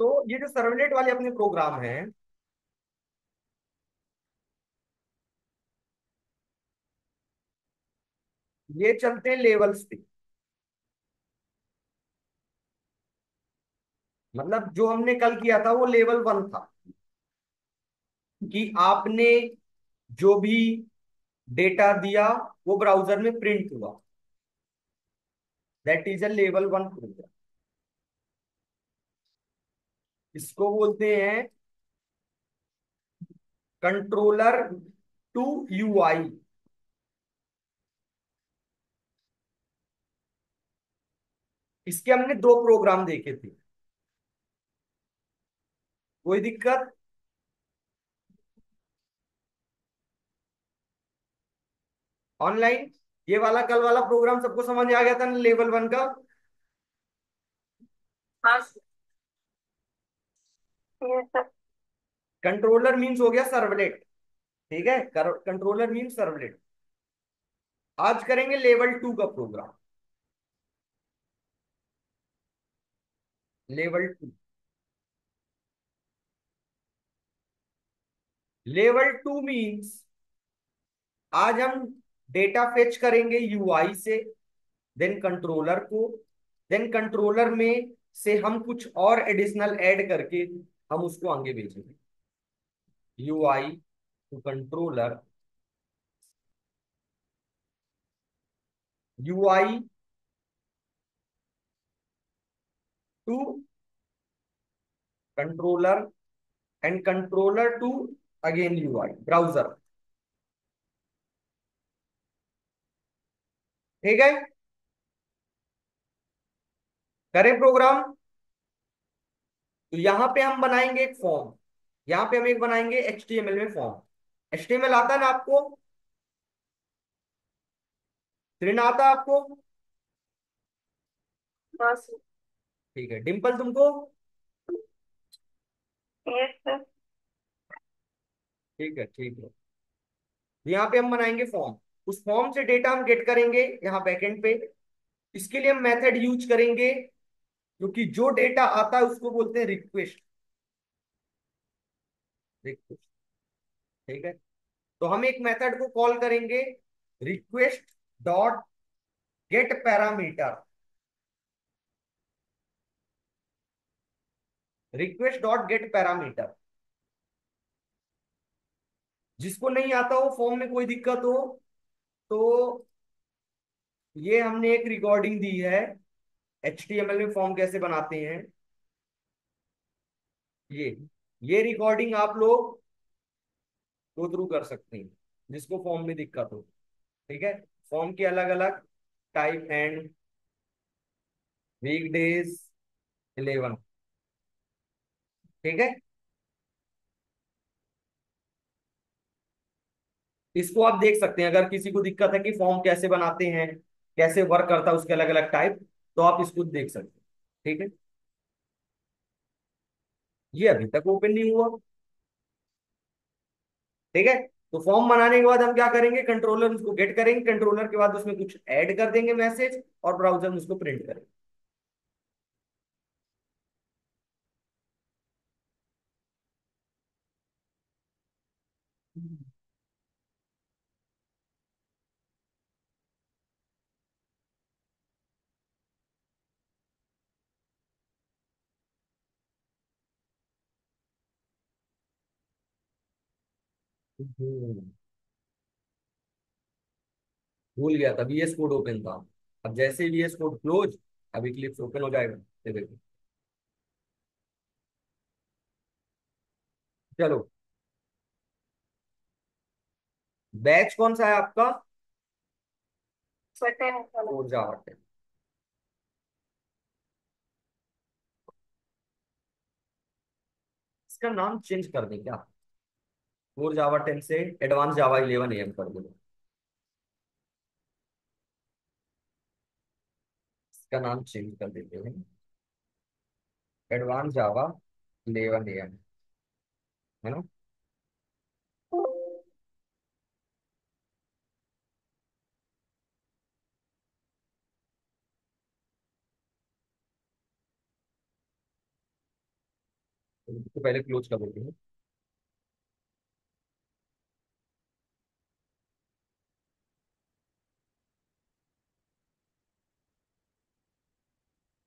तो ये जो सर्वलेट वाले अपने प्रोग्राम हैं, ये चलते हैं लेवल्स पे। मतलब जो हमने कल किया था वो लेवल 1 था, कि आपने जो भी डेटा दिया वो ब्राउजर में प्रिंट हुआ। That is a level 1 program. इसको बोलते हैं कंट्रोलर टू यूआई। इसके हमने दो प्रोग्राम देखे थे। कोई दिक्कत? ऑनलाइन ये वाला कल वाला प्रोग्राम सबको समझ आ गया था ना, लेवल 1 का? हाँ ये सब। कंट्रोलर मीन्स हो गया सर्वलेट। ठीक है, कंट्रोलर मीन्स सर्वलेट। आज करेंगे लेवल 2 का प्रोग्राम। लेवल 2। लेवल 2 मीन्स आज हम डेटा फेच करेंगे यूआई से, देन कंट्रोलर को, देन कंट्रोलर में से हम कुछ और एडिशनल ऐड करके हम उसको आगे भेजेंगे। UI to controller, UI to controller, and controller to again UI browser. ठीक है, करें प्रोग्राम। तो यहां पे हम बनाएंगे एक फॉर्म। यहां पे हम एक बनाएंगे एचटीएमएल में फॉर्म। एचटीएमएल आता है ना आपको? प्रिंट आता है आपको? हाँ ठीक है, डिम्पल तुमको? ये सब। ठीक है, ठीक है। यहाँ पे हम बनाएंगे फॉर्म। उस फॉर्म से डेटा हम गेट करेंगे यहाँ बैकएंड पे। इसके लिए हम मेथड यूज करेंगे, क्योंकि जो डेटा आता है उसको बोलते हैं रिक्वेस्ट। रिक्वेस्ट। ठीक है, तो हम एक मेथड को कॉल करेंगे, request dot get parameter. Request dot get parameter. जिसको नहीं आता हो, फॉर्म में कोई दिक्कत हो, तो ये हमने एक रिकॉर्डिंग दी है एचटीएमएल में फॉर्म कैसे बनाते हैं। ये ये रिकॉर्डिंग आप लोग गो थ्रू कर सकते हैं, जिसको फॉर्म में दिक्कत हो। ठीक है, फॉर्म के अलग अलग टाइप एंड वीकडेज 11। ठीक है, इसको आप देख सकते हैं। अगर किसी को दिक्कत है कि फॉर्म कैसे बनाते हैं, कैसे वर्क करता है, उसके अलग अलग टाइप, तो आप इसको देख सकते हैं। ठीक है, ये अभी तक ओपन नहीं हुआ। ठीक है, तो फॉर्म बनाने के बाद हम क्या करेंगे, कंट्रोलर उसको गेट करेंगे, कंट्रोलर के बाद उसमें कुछ ऐड कर देंगे मैसेज, और ब्राउजर में उसको प्रिंट करेंगे। भूल गया था, VS कोड ओपन था। अब जैसे VS कोड क्लोज, अब इक्लिप्स ओपन हो जाएगा। ये देखो। चलो, बैच कौन सा है आपका? सेकंड वाला। Core Java 10। इसका नाम चेंज कर दें क्या? कोर जावा 10 से एडवांस जावा 11 AM कर दो। इसका नाम चेंज कर देते हैं, एडवांस जावा 11 AM। है ना? तो पहले क्लोज कर देते हैं।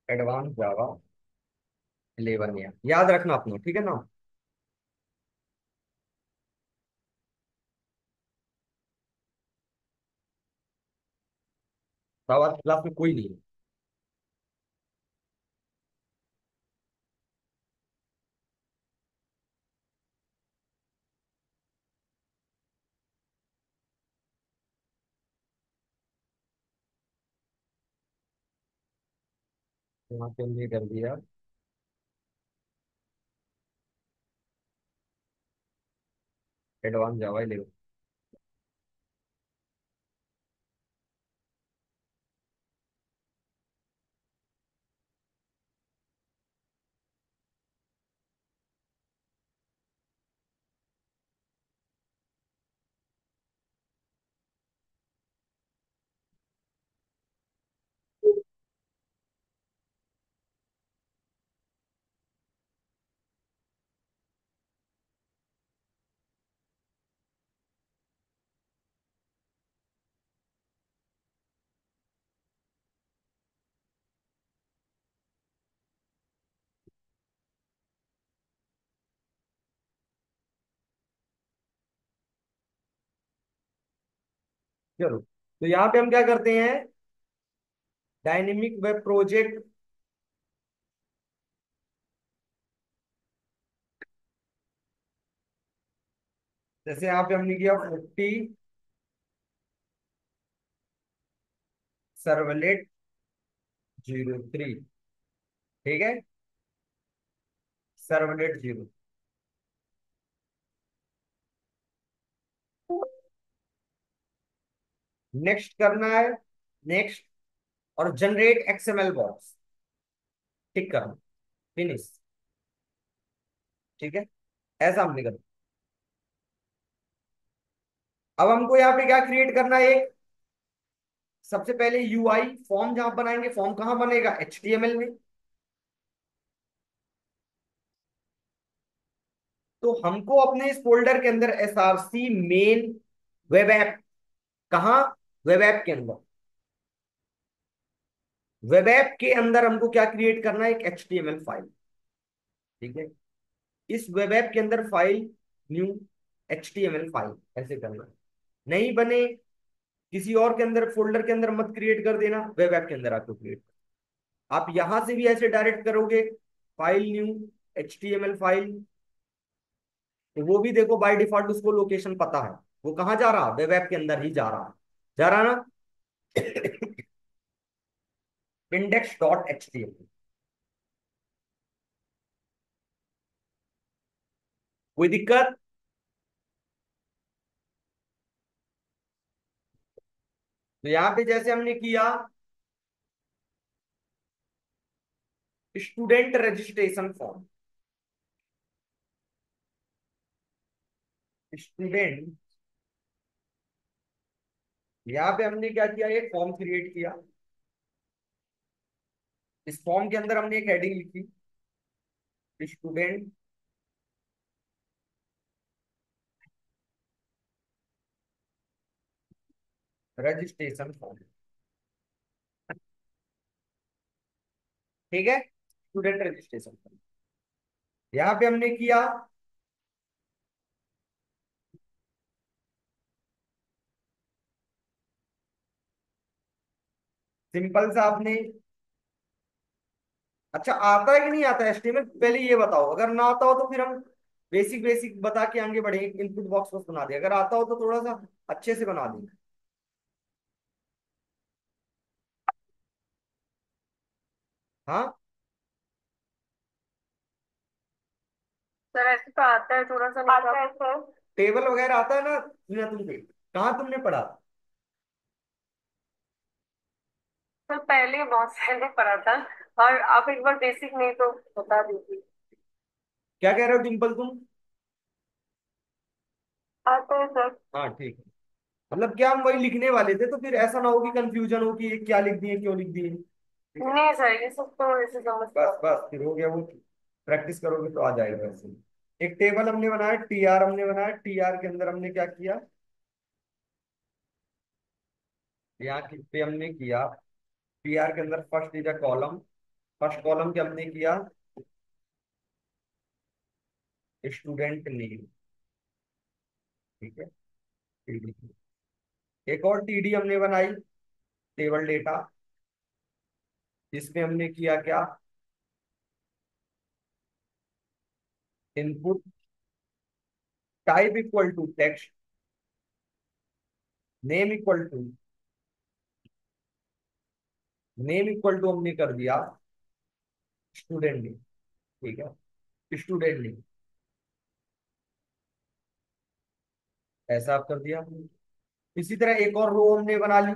एडवांस जावा 11 याद रखना अपना, ठीक है ना। सावा क्लास में कोई नहीं है। यहाँ पे हमने कर दिया एडवांस जावा 11। चलो, तो यहाँ पे हम क्या करते हैं, डायनेमिक वेब प्रोजेक्ट। जैसे यहाँ पे हमने किया 40 सर्वलेट 03। ठीक है, सर्वलेट 0। नेक्स्ट करना है, नेक्स्ट, और जनरेट एक्सएमएल बॉक्स, टिक करना, फिनिश। ठीक है, ऐसा हमने करना। अब हमको यहाँ पे क्या क्रिएट करना है, एक सबसे पहले यूआई फॉर्म जहां बनाएंगे, फॉर्म कहाँ बनेगा, एचटीएमएल में। तो हमको अपने इस फोल्डर के अंदर एसआरसी मेन वेब ऐप, कहाँ, वेब ऐप के अंदर, वेब ऐप के अंदर हमको क्या क्रिएट करना है, एक एचटीएमएल फाइल। ठीक है, इस वेब ऐप के अंदर फाइल, न्यू एचटीएमएल फाइल, ऐसे करना है। नहीं बने, किसी और के अंदर फोल्डर के अंदर मत क्रिएट कर देना, वेब ऐप के अंदर आपको क्रिएट। आप यहां से भी ऐसे डायरेक्ट करोगे, फाइल न्यू एचटीएमएल फाइल, तो वो भी देखो बाय डिफॉल्ट उसको लोकेशन पता है, वो कहाँ जा रहा, वेब ऐप के अंदर ही जा रहा, जा रहा ना। index.html। कोई दिक्कत। तो यहाँ पे जैसे हमने किया स्टूडेंट रजिस्ट्रेशन फॉर्म, स्टूडेंट, यहाँ पे हमने क्या किया, एक फॉर्म क्रिएट किया। इस फॉर्म के अंदर हमने एक हेडिंग लिखी, स्टूडेंट रजिस्ट्रेशन फॉर्म। ठीक है, स्टूडेंट रजिस्ट्रेशन फॉर्म यहाँ पे हमने किया। सिंपल सा आपने, अच्छा आता है कि नहीं आता है एचटीएमएल, पहले ये बताओ। अगर ना आता हो तो फिर हम बेसिक बेसिक बता के आगे बढ़ेंगे, इनपुट बॉक्स बस बना दिया। अगर आता हो तो थोड़ा सा अच्छे से बना देंगे। हाँ, सर ऐसे तो आता है, थोड़ा सा आता है सर। टेबल वगैरह आता है ना, सुना तुमसे, कहाँ तुमने पढ़ा। सर पहले बहुत पहले पढ़ा था, और आप एक बार बेसिक नहीं तो बता दीजिए। क्या कह रहे हो डिम्पल तुम। आता है सर। हाँ ठीक है, मतलब क्या हम वही लिखने वाले थे, तो फिर ऐसा ना हो कि कंफ्यूजन हो कि ये क्या लिख दिए क्यों लिख दिए। ठीक है, नहीं सर, ये सब तो ऐसे समझ बस बस फिर हो गया वो। प्रैक्टिस करोगे तो आ जाएगा वैसे। एक टेबल हमने बनाया, टीआर हमने बनाया, टीआर के अंदर हमने क्या किया, यहाँ पे हमने किया, टीआर के अंदर first is a column, first column के हमने किया स्टूडेंट नेम। ठीक है, टीडी। एक और टीडी हमने बनाई, टेबल डेटा, जिसमें हमने किया क्या, input type equal to text, name equal to, name equal to हमने कर दिया स्टूडेंट नेम। ठीक है, स्टूडेंट नेम ऐसा आप कर दिया। इसी तरह एक और रो हमने बना ली,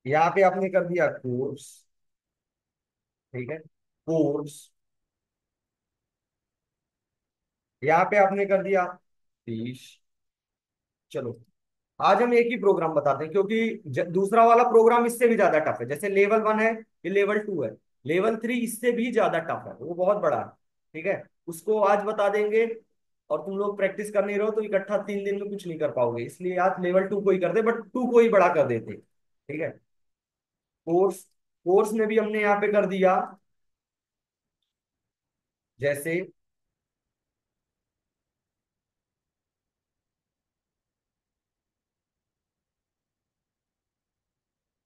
यहाँ पे आपने कर दिया कोर्स। ठीक है, कोर्स, यहाँ पे आपने कर दिया फीस। चलो, आज हम एक ही प्रोग्राम बताते हैं, क्योंकि दूसरा वाला प्रोग्राम इससे भी ज्यादा टफ है। जैसे लेवल 1 है, ये लेवल 2 है, लेवल 3 इससे भी ज्यादा टफ है, वो बहुत बड़ा है। ठीक है, उसको आज बता देंगे। और तुम लोग प्रैक्टिस कर नहीं रहो तो इकट्ठा 3 दिन में कुछ नहीं कर पाओगे, इसलिए आज लेवल 2 को ही कर दे, बट 2 को ही बड़ा कर देते। ठीक है, कोर्स, कोर्स में भी हमने यहाँ पे कर दिया, जैसे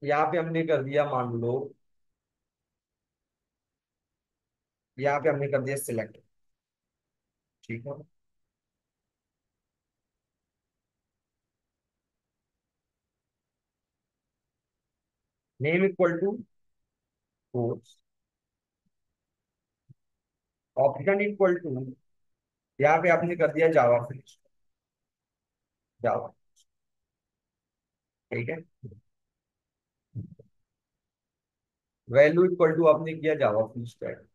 यहाँ पे हमने कर दिया, मान लो यहाँ पे हमने कर दिया सिलेक्ट। ठीक है, name equal to course, option equal to, यहाँ पे आपने कर दिया जावा फिनिश, जावा। ठीक है, वैल्यू इक्वल टू आपने किया जावा फिनिश टैग।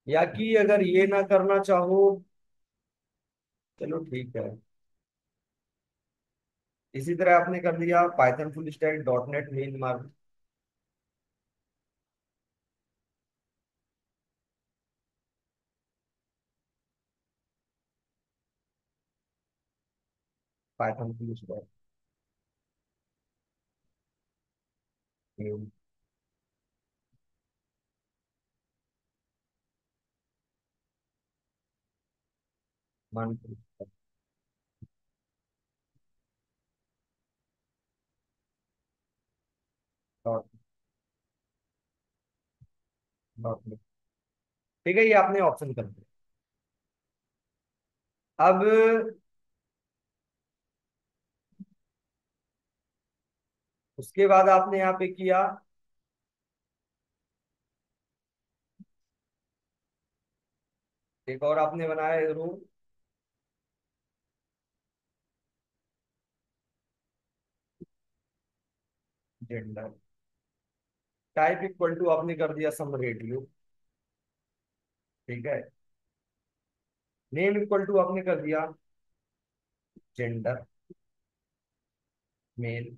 या कि अगर ये ना करना चाहो, चलो ठीक है, इसी तरह आपने कर दिया Python full stack dot net main mark, Python full stack main mark dot dot net. ठीक है, ये आपने ऑप्शन कर दिया। अब उसके बाद आपने यहाँ पे किया, एक और आपने बनाया रो, जेंडर, टाइप इक्वल टू आपने कर दिया सम रेडियो। ठीक है, नेम इक्वल टू आपने कर दिया जेंडर मेल।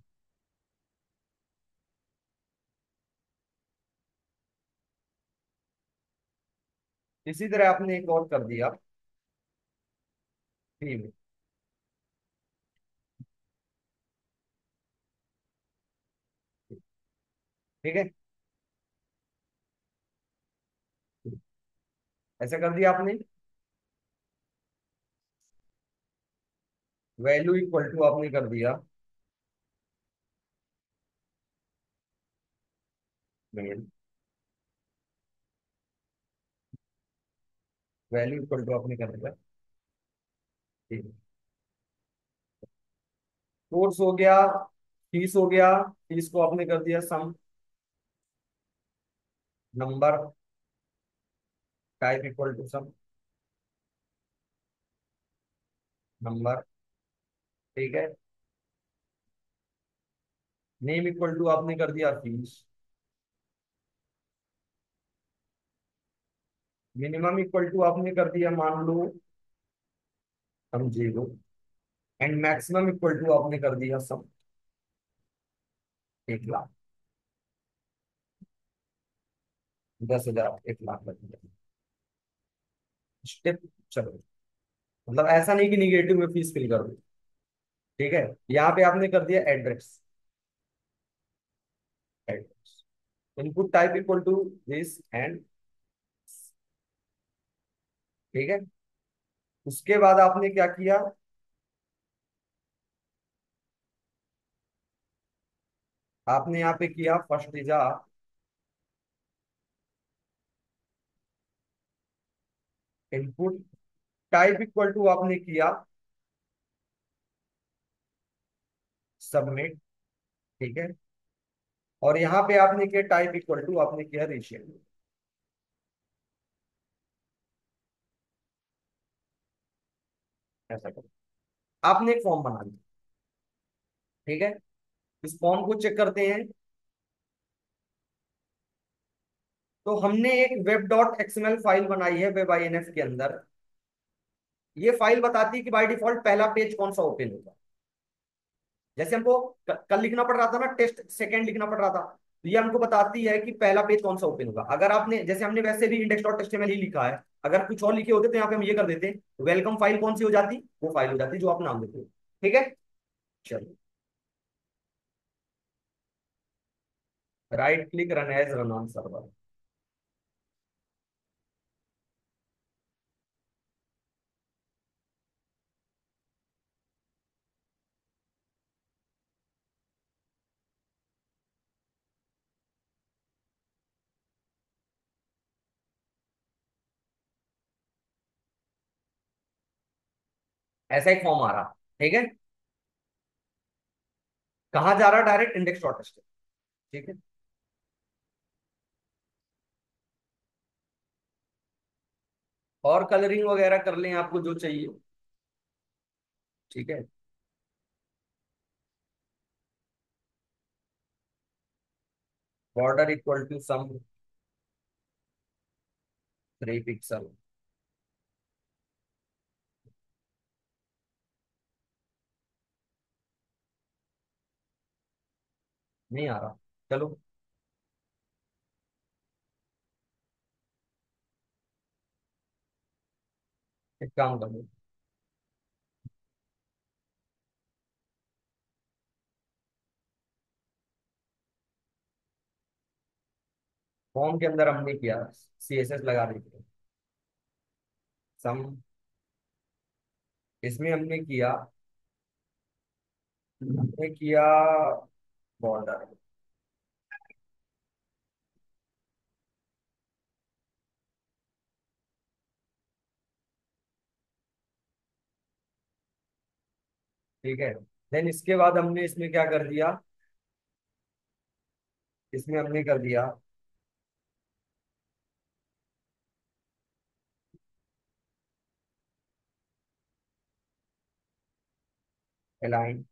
इसी तरह आपने एक और कर दिया फीमेल। ठीक है, ऐसा कर दिया आपने, वैल्यू इक्वल टू आपने कर दिया मेल, वैल्यू इक्वल टू आपने कर दिया फीमेल। कोर्स हो गया, फीस हो गया, फीस को आपने कर दिया some number, type equal to some number. ठीक है, नेम इक्वल टू आपने कर दिया फीस, मिनिमम इक्वल टू आपने कर दिया मान लो हम zero. And maximum equal to आपने कर दिया सब 1 लाख, 10,000, 1 लाख कर दिया स्टेप। चलो, मतलब ऐसा नहीं कि निगेटिव में फीस फिल कर दो। ठीक है, यहाँ पे आपने कर दिया address. Address, input type equal to this and, ठीक है। उसके बाद आपने क्या किया, आपने यहाँ पे किया first is input type equal to आपने किया सबमिट। ठीक है, और यहाँ पे आपने किया टाइप इक्वल टू आपने किया रेशियो। ऐसा करो, आपने एक फॉर्म बना लिया। ठीक है, इस फॉर्म को चेक करते हैं। तो हमने एक वेब डॉट एक्सएमएल फाइल बनाई है वेब आईएनएफ के अंदर। ये फाइल बताती है कि बाय डिफॉल्ट पहला पेज कौन सा ओपन होगा। जैसे हमको कल लिखना पड़ रहा था ना, टेस्ट सेकंड लिखना पड़ रहा था, तो ये हमको बताती है कि पहला पेज कौन सा ओपन होगा। अगर आपने, जैसे हमने वैसे भी इंडेक्स डॉट एचटीएमएल ही लिखा है, अगर कुछ और लिखे होते तो यहाँ पे हम ये कर देते, वेलकम फाइल कौन सी हो जाती, वो फाइल हो जाती जो आप नाम देते हो। ठीक है, चलो, right click run as run on server. ऐसा एक फॉर्म आ रहा। ठीक है, कहाँ जा रहा, डायरेक्ट इंडेक्स डॉट एचटीएमएल। ठीक है, और कलरिंग वगैरह कर लें आपको जो चाहिए। ठीक है, border equal to some 3 pixel. नहीं आ रहा, चलो एक काम कर लो। फॉर्म के अंदर हमने किया सीएसएस लगा दी, सम, इसमें हमने किया बॉर्डर। ठीक है, देन इसके बाद हमने इसमें क्या कर दिया, इसमें हमने कर दिया अलाइन,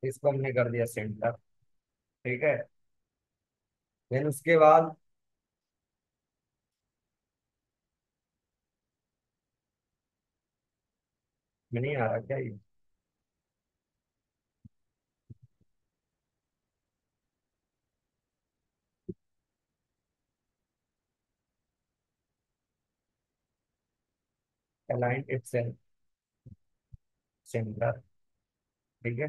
इसको हमने कर दिया सेंटर। ठीक है, देन उसके बाद में नहीं आ रहा क्या ये, अलाइन इटसेल्फ सेंटर। ठीक है,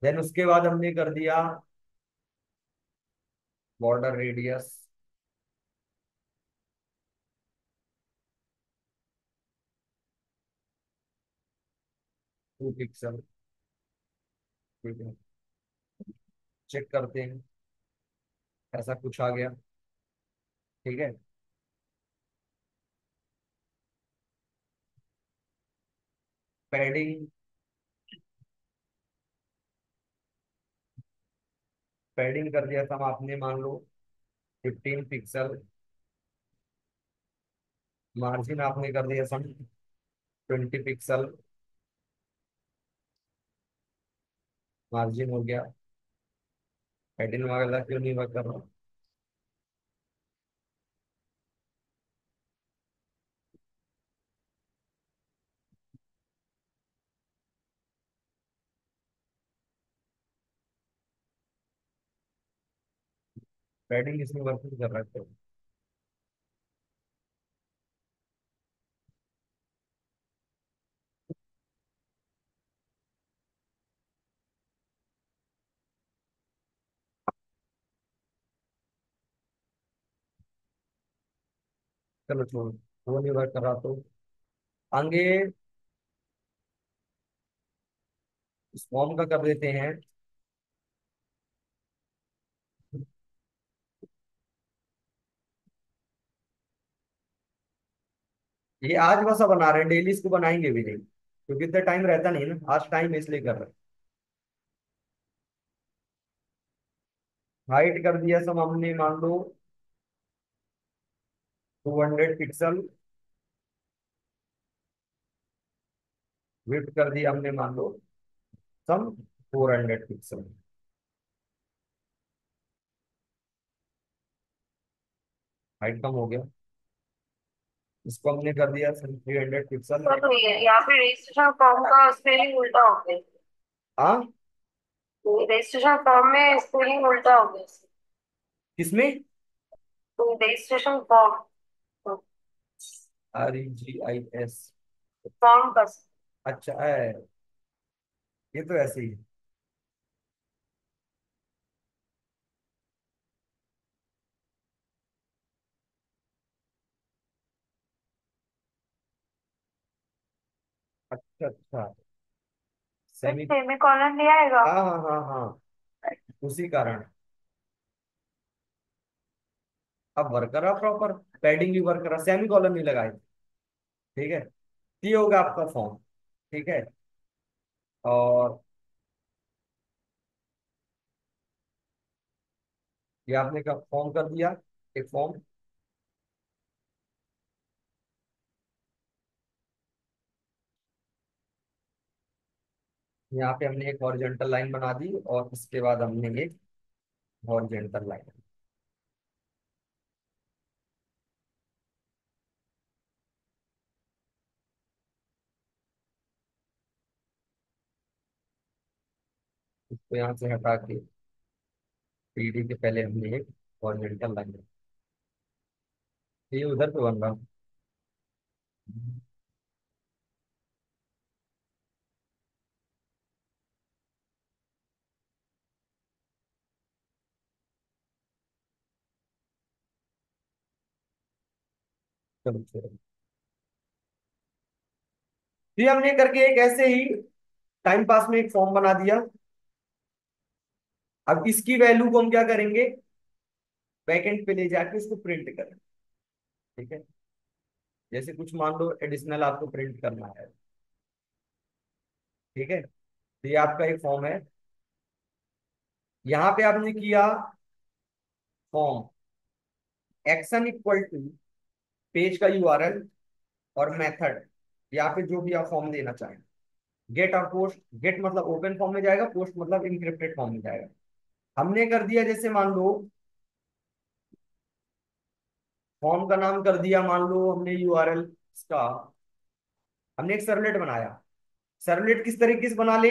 देन उसके बाद हमने कर दिया बॉर्डर रेडियस 2 पिक्सल। ठीक है, चेक करते हैं, ऐसा कुछ आ गया। ठीक है, पैडिंग, पैडिंग कर दिया था आपने, मान लो 15 पिक्सल। मार्जिन आपने कर दिया सम 20 पिक्सल, मार्जिन हो गया। पैडिंग वगैरह क्यों नहीं वर्क कर रहा, पैडिंग इसमें वर्किंग कर रहा है तो। चलो छोड़ो, वो नहीं वर्क कर रहा तो आगे इस फॉर्म का कर देते हैं। ये आज बस बना रहे हैं, डेली इसको बनाएंगे भी नहीं क्योंकि इतना टाइम रहता नहीं ना, आज टाइम इसलिए कर रहे हैं। हाइट कर दिया सब हमने, मान लो 200 पिक्सल। विड्थ कर दिया हमने, मान लो सम 400 पिक्सल। हाइट कम हो गया, इसको हमने कर दिया 300 पिक्सल। तो ये यहाँ पे रजिस्ट्रेशन फॉर्म का स्पेलिंग उल्टा हो गया। हाँ, रजिस्ट्रेशन फॉर्म में स्पेलिंग उल्टा हो गया। किसमें? तो रजिस्ट्रेशन फॉर्म, REGIS। फॉर्म का। अच्छा है, ये तो ऐसे ही है। अच्छा अच्छा, सेमी। सेमी कॉलन नहीं आएगा। हाँ हाँ हाँ हाँ, उसी कारण। अब वर्क करा प्रॉपर, पैडिंग भी वर्क करा, सेमी कॉलम नहीं लगाए। ठीक है, ये होगा आपका फॉर्म। ठीक है, और ये आपने का फॉर्म कर दिया, एक फॉर्म। यहाँ पे हमने एक हॉरिजॉन्टल लाइन बना दी और इसके बाद हमने एक हॉरिजॉन्टल लाइन। इसको यहाँ से हटा के PD के पहले हमने एक हॉरिजॉन्टल लाइन। ये उधर पे बन रहा। चलो चलो, ये हमने करके एक ऐसे ही टाइम पास में एक फॉर्म बना दिया। अब इसकी वैल्यू को हम क्या करेंगे, बैकएंड पे ले जाके उसको प्रिंट करें। ठीक है, जैसे कुछ मान लो एडिशनल आपको प्रिंट करना है। ठीक है, तो ये आपका एक फॉर्म है। यहाँ पे आपने किया form action equal to page का URL और मेथड, यहाँ पे जो भी आप फॉर्म देना चाहें। गेट और पोस्ट, गेट मतलब ओपन फॉर्म में जाएगा, पोस्ट मतलब इनक्रिप्टेड फॉर्म में जाएगा। हमने कर दिया, जैसे मान लो फॉर्म का नाम कर दिया, मान लो हमने URL का, हमने एक सर्वलेट बनाया। सर्वलेट किस तरीके से बना ले,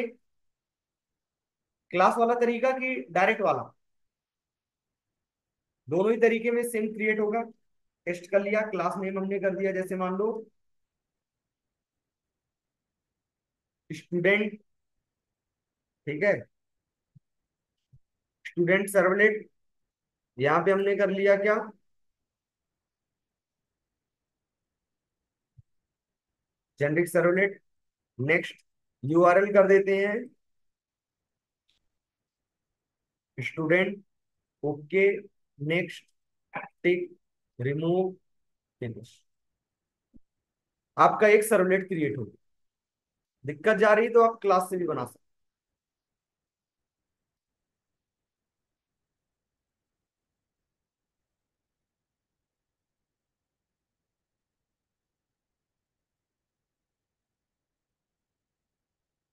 क्लास वाला तरीका कि डायरेक्ट वाला? दोनों ही तरीके में सेम क्रिएट होगा। टेस्ट कर लिया, क्लास नेम हमने कर दिया, जैसे मान लो स्टूडेंट। ठीक है, स्टूडेंट सर्वलेट। यहाँ पे हमने कर लिया क्या, जेनरिक सर्वलेट। नेक्स्ट, URL कर देते हैं स्टूडेंट। ओके, नेक्स्ट, टिक, रिमूव, फिनिश। आपका एक सर्वलेट क्रिएट हो गया। दिक्कत जा रही तो आप क्लास से भी बना सकते हैं।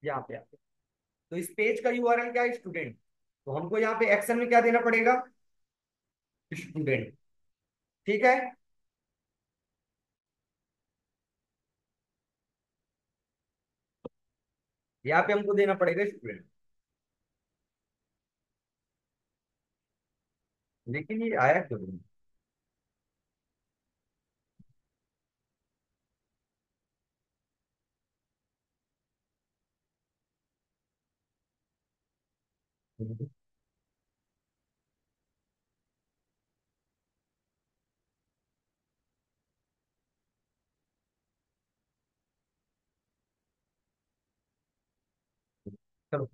यहाँ पे आके तो इस पेज का URL क्या है, स्टूडेंट। तो हमको यहाँ पे एक्शन में क्या देना पड़ेगा, स्टूडेंट। ठीक है, यहाँ पे हमको देना पड़ेगा स्टूडेंट। लेकिन ये आया क्यों नहीं? चलो,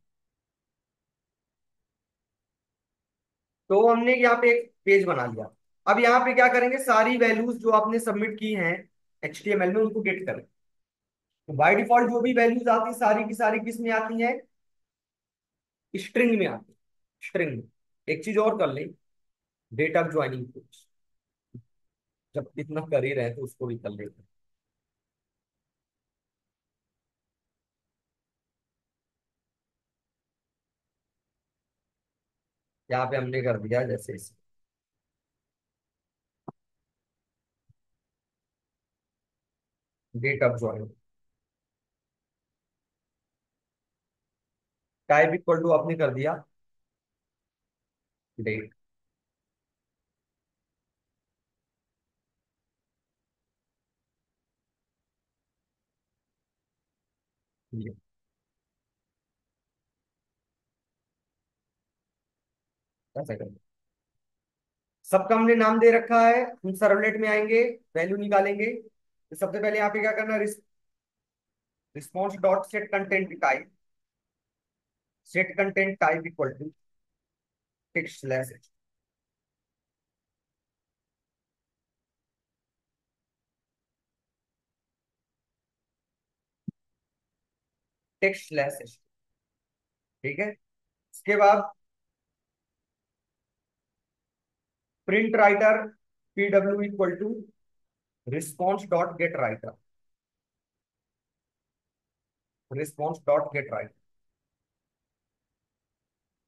तो हमने यहाँ पे एक पेज बना लिया। अब यहाँ पे क्या करेंगे, सारी वैल्यूज जो आपने सबमिट की हैं HTML में उनको गेट करें। तो बाय डिफॉल्ट जो भी वैल्यूज आती सारी की सारी किस में आती हैं, स्ट्रिंग में आती है, स्ट्रिंग में। एक चीज और कर लें, डेटा ज्वाइनिंग को, जब इतना कर ही रहे हैं तो उसको भी कर लेते हैं। यहाँ पे हमने कर दिया जैसे इसे date of join, type equal to आपने कर दिया डेट। ये ऐसा कर, सबका हमने नाम दे रखा है। हम सर्वलेट में आएंगे, वैल्यू निकालेंगे। तो सबसे पहले यहाँ पे क्या करना, response dot set content type, set content type equal to text slash, text slash. ठीक है, इसके बाद print writer PW equal to response dot get writer, response dot get writer.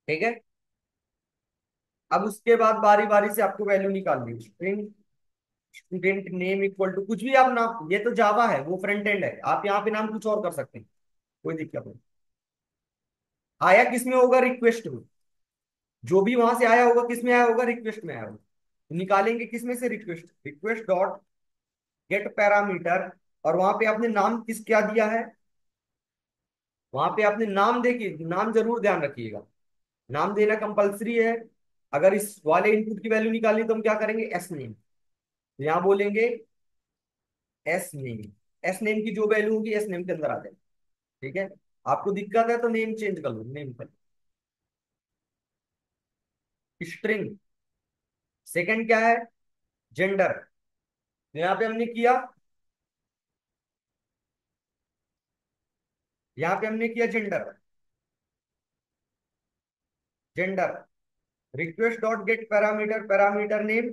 ठीक है, अब उसके बाद बारी बारी से आपको वैल्यू निकालनी है। String student name equal to कुछ भी आप नाम, ये तो जावा है, वो फ्रंट एंड है, आप यहाँ पे नाम कुछ और कर सकते हैं, कोई दिक्कत नहीं। आया किस में होगा, रिक्वेस्ट में। जो भी वहां से आया होगा किस में आया होगा, रिक्वेस्ट में आया होगा। तो निकालेंगे किस में से, request, request dot get parameter. और वहां पे आपने नाम किस क्या दिया है, वहां पे आपने नाम देखिए, नाम जरूर ध्यान रखिएगा, नाम देना कंपलसरी है। अगर इस वाले इनपुट की वैल्यू निकालनी तो हम क्या करेंगे, एस नेम। तो यहाँ बोलेंगे एस नेम, एस नेम की जो वैल्यू होगी एस नेम के अंदर आ जाएगी। ठीक है, आपको दिक्कत है तो नेम चेंज कर लो, नेम कर। स्ट्रिंग, सेकंड क्या है, जेंडर। तो यहाँ पे हमने किया, यहाँ पे हमने किया gender, gender. Request dot get parameter, parameter name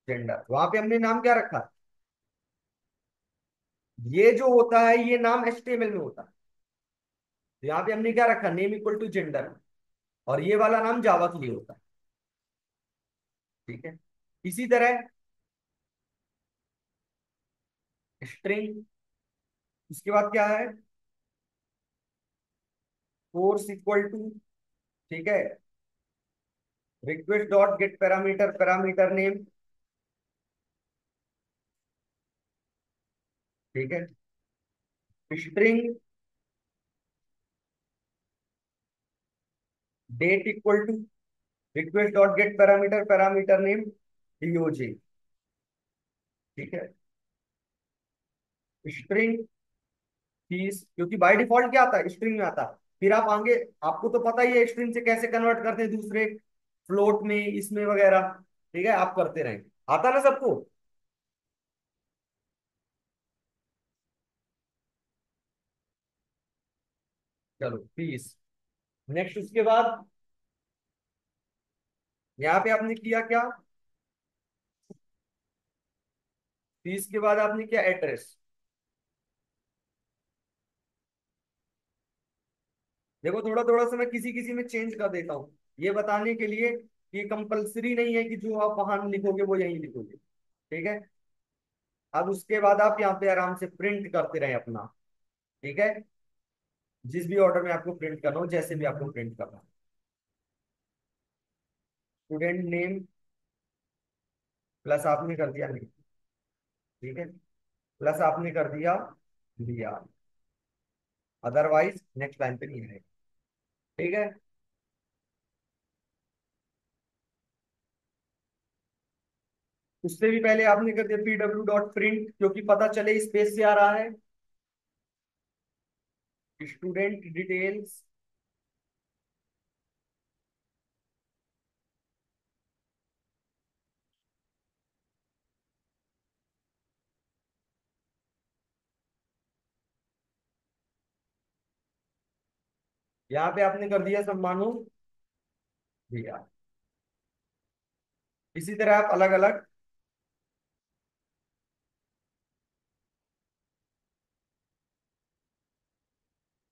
gender. वहां पे हमने नाम क्या रखा, ये जो होता है ये नाम HTML में होता है। तो यहाँ पे हमने क्या रखा, नेम इक्वल टू जेंडर। और ये वाला नाम जावा के लिए होता है। ठीक है, इसी तरह स्ट्रिंग, उसके बाद क्या है, कोर्स इक्वल टू, ठीक है, request dot get parameter, parameter name. ठीक है, string date equal to request dot get parameter, parameter name DOJ। ठीक है, स्ट्रिंग फीस, क्योंकि बाय डिफॉल्ट क्या आता है, स्ट्रिंग में आता है। फिर आप आगे, आपको तो पता ही है स्ट्रिंग से कैसे कन्वर्ट करते हैं दूसरे फ्लोट में, इसमें वगैरह। ठीक है, आप करते रहेंगे, आता ना सबको। चलो फीस, नेक्स्ट उसके बाद यहाँ पे आपने किया क्या, फीस के बाद आपने किया एड्रेस। देखो थोड़ा थोड़ा सा मैं किसी किसी में चेंज कर देता हूँ, ये बताने के लिए कि कंपलसरी नहीं है कि जो आप वहां लिखोगे वो यहीं लिखोगे। ठीक है, अब उसके बाद आप यहाँ पे आराम से प्रिंट करते रहे अपना। ठीक है, जिस भी ऑर्डर में आपको प्रिंट करना हो, जैसे भी आपको प्रिंट करना हो। स्टूडेंट नेम प्लस आपने कर दिया नहीं, ठीक है, प्लस आपने कर दिया दिया, अदरवाइज नेक्स्ट लाइन पे नहीं आएगा। ठीक है। उससे भी पहले आपने कर दिया पीडब्ल्यू डॉट प्रिंट, क्योंकि पता चले स्पेस से आ रहा है, स्टूडेंट डिटेल्स। यहाँ पे आपने कर दिया सम्मानो दिया। इसी तरह आप अलग अलग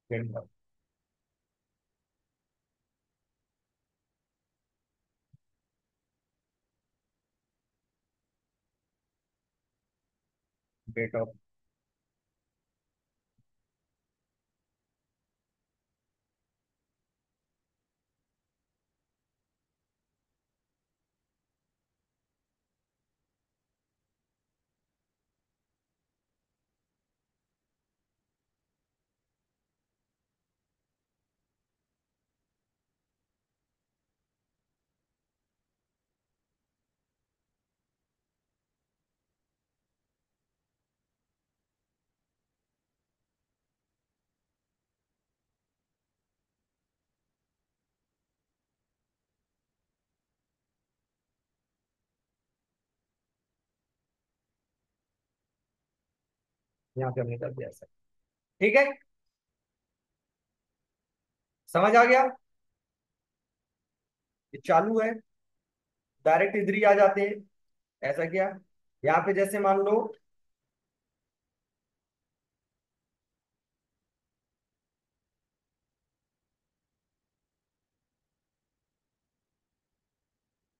डेट ऑफ, यहाँ पे हमने कर दिया ऐसा। ठीक है, समझ आ गया। ये चालू है, डायरेक्ट इधर ही आ जाते हैं। ऐसा क्या, यहाँ पे जैसे मान लो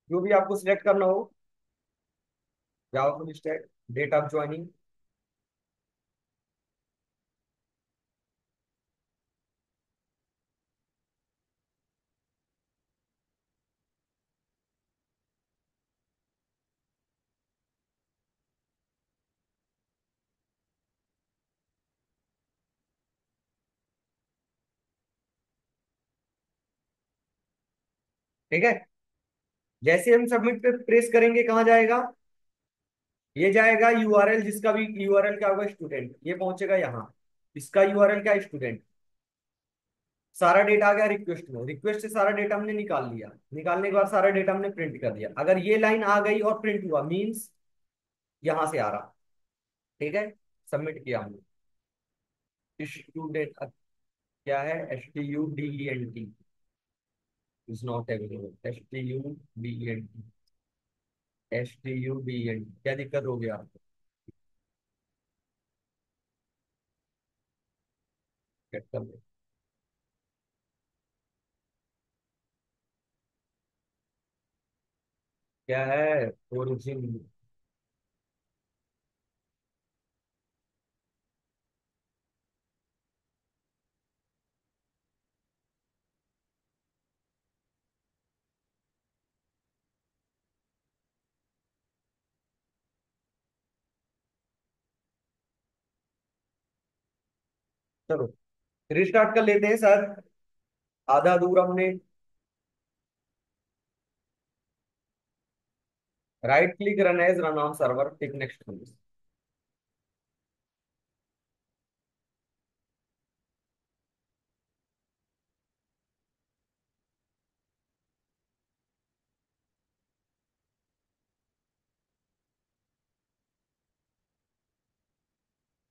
जो भी आपको सिलेक्ट करना हो, Java full stack, date of joining. ठीक है, जैसे हम सबमिट पे प्रेस करेंगे कहाँ जाएगा, ये जाएगा यूआरएल, जिसका भी यूआरएल क्या होगा स्टूडेंट, ये पहुंचेगा यहाँ, इसका यूआरएल क्या स्टूडेंट। सारा डेटा आ गया रिक्वेस्ट में, रिक्वेस्ट से सारा डेटा हमने निकाल लिया, निकालने के बाद सारा डेटा हमने प्रिंट कर दिया। अगर ये लाइन आ गई और प्रिंट हुआ मींस यहां से आ रहा। ठीक है, सबमिट किया हमने। स्टूडेंट क्या है, STUDENT is not available, STUDENT, STUDENT क्या दिक्कत हो गया आपको, चेक कर लो। क्या है ओरिजिन, चलो रिस्टार्ट कर लेते हैं सर, आधा अधूरा हमने। Right click, run as, run on server, tick next.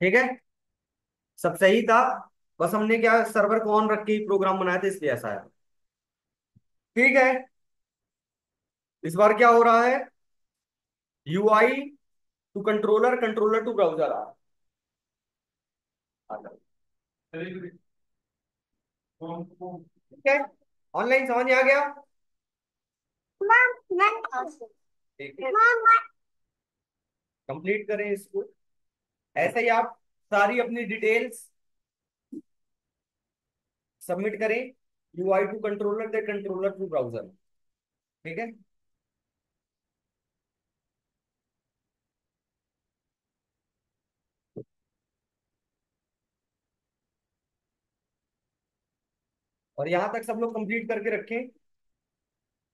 ठीक है, सब सही था, बस हमने क्या सर्वर को ऑन रख के ही प्रोग्राम बनाया था, इसलिए ऐसा है। ठीक है, इस बार क्या हो रहा है, UI to controller, controller to browser आ ठीक है, ऑनलाइन समझ में आ गया। ठीक है, कंप्लीट करें इसको। ऐसे ही आप सारी अपनी डिटेल्स सबमिट करें, UI to controller the controller to browser. ठीक है। और यहाँ तक सब लोग कंप्लीट करके रखें।